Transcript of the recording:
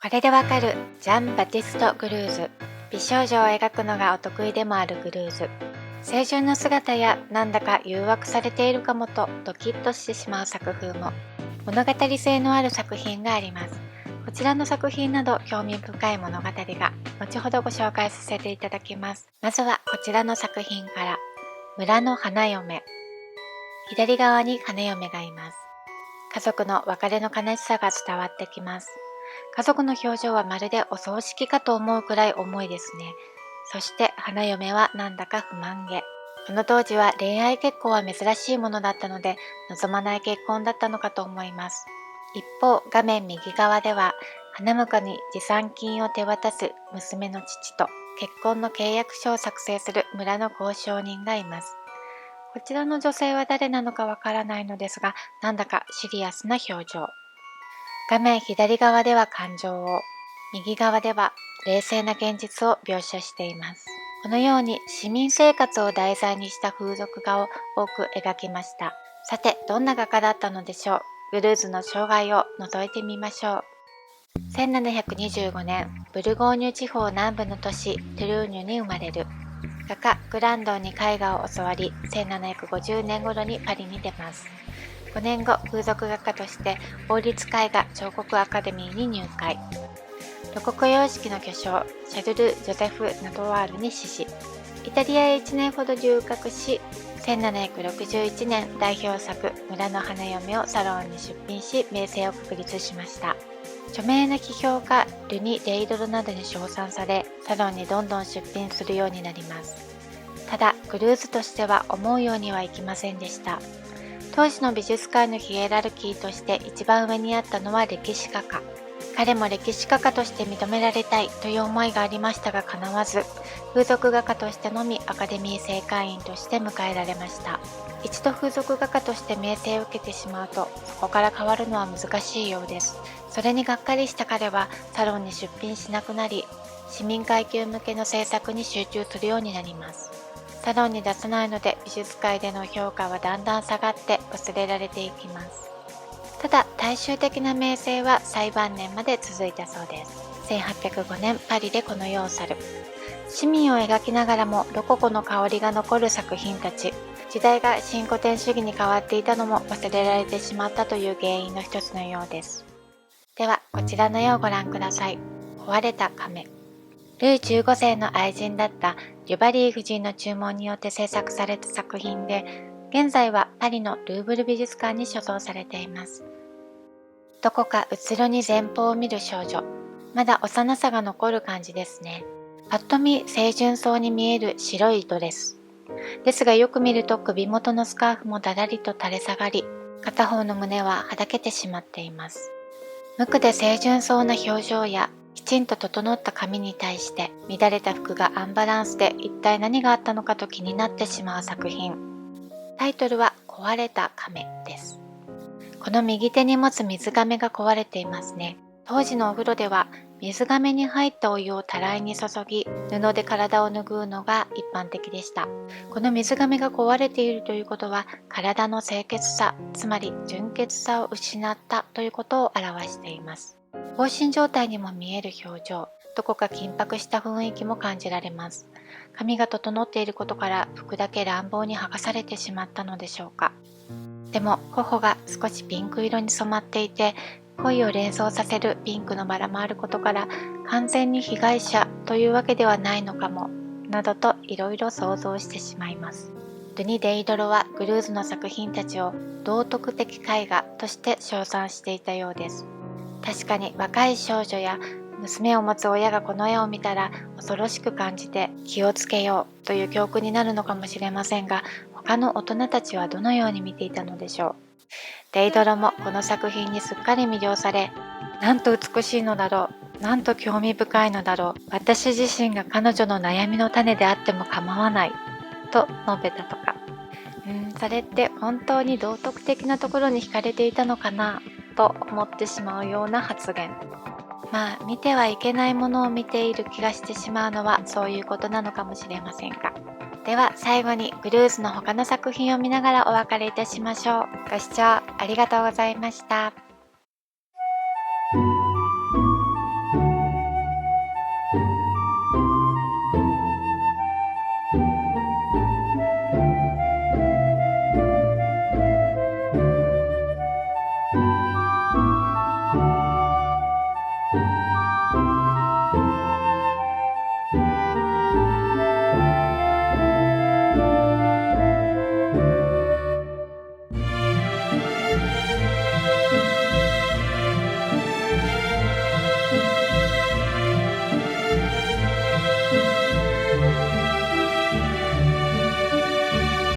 これでわかるジャン・バティスト・グルーズ。美少女を描くのがお得意でもあるグルーズ。清純な姿やなんだか誘惑されているかもとドキッとしてしまう作風も物語性のある作品があります。こちらの作品など興味深い物語が後ほどご紹介させていただきます。まずはこちらの作品から。村の花嫁。左側に花嫁がいます。家族の別れの悲しさが伝わってきます。家族の表情はまるでお葬式かと思うくらい重いですね。そして花嫁はなんだか不満げ。この当時は恋愛結婚は珍しいものだったので望まない結婚だったのかと思います。一方、画面右側では花婿に持参金を手渡す娘の父と結婚の契約書を作成する村の交渉人がいます。こちらの女性は誰なのかわからないのですが、なんだかシリアスな表情。画面左側では感情を、右側では冷静な現実を描写しています。このように市民生活を題材にした風俗画を多く描きました。さて、どんな画家だったのでしょう。グルーズの生涯を覗いてみましょう。1725年、ブルゴーニュ地方南部の都市トゥルーニュに生まれる。画家グランドンに絵画を教わり、1750年頃にパリに出ます。5年後、風俗画家として王立絵画彫刻アカデミーに入会。ロココ様式の巨匠シャルル・ジョゼフ・ナトワールに師事。イタリアへ1年ほど留学し、1761年代表作村の花嫁をサロンに出品し名声を確立しました。著名な批評家ルニ・デイドロなどに称賛され、サロンにどんどん出品するようになります。ただ、グルーズとしては思うようにはいきませんでした。当時の美術界のヒエラルキーとして一番上にあったのは歴史画家。彼も歴史画家として認められたいという思いがありましたが叶わず、風俗画家としてのみアカデミー正会員として迎えられました。一度風俗画家として名声を受けてしまうと、そこから変わるのは難しいようです。それにがっかりした彼はサロンに出品しなくなり、市民階級向けの制作に集中するようになります。サロンに出さないので美術界での評価はだんだん下がって忘れられていきます。ただ大衆的な名声は最晩年まで続いたそうです。1805年パリでこの世を去る。市民を描きながらもロココの香りが残る作品たち。時代が新古典主義に変わっていたのも忘れられてしまったという原因の一つのようです。ではこちらの絵をご覧ください。壊れた亀。ルイ15世の愛人だったデュバリー夫人の注文によって制作された作品で、現在はパリのルーブル美術館に所蔵されています。どこかうつろに前方を見る少女。まだ幼さが残る感じですね。ぱっと見清純そうに見える白いドレス。ですがよく見ると首元のスカーフもだらりと垂れ下がり、片方の胸ははだけてしまっています。無垢で清純そうな表情やきちんと整った髪に対して乱れた服がアンバランスで一体何があったのかと気になってしまう作品。タイトルは壊れた亀です。この右手に持つ水亀が壊れていますね。当時のお風呂では水亀に入ったお湯をたらいに注ぎ、布で体を拭うのが一般的でした。この水亀が壊れているということは、体の清潔さ、つまり純潔さを失ったということを表しています。放心状態にも見える表情、どこか緊迫した雰囲気も感じられます。髪が整っていることから服だけ乱暴に剥がされてしまったのでしょうか。でも頬が少しピンク色に染まっていて、恋を連想させるピンクのバラもあることから完全に被害者というわけではないのかも、などといろいろ想像してしまいます。ルニ・デイドロはグルーズの作品たちを道徳的絵画として称賛していたようです。確かに若い少女や娘を持つ親がこの絵を見たら恐ろしく感じて気をつけようという教訓になるのかもしれませんが、他の大人たちはどのように見ていたのでしょう。デイドロもこの作品にすっかり魅了され、なんと美しいのだろう、なんと興味深いのだろう、私自身が彼女の悩みの種であっても構わないと述べたとか。それって本当に道徳的なところに惹かれていたのかなと思ってしまうような発言。まあ見てはいけないものを見ている気がしてしまうのはそういうことなのかもしれませんが。では最後にグルーズの他の作品を見ながらお別れいたしましょう。ご視聴ありがとうございました。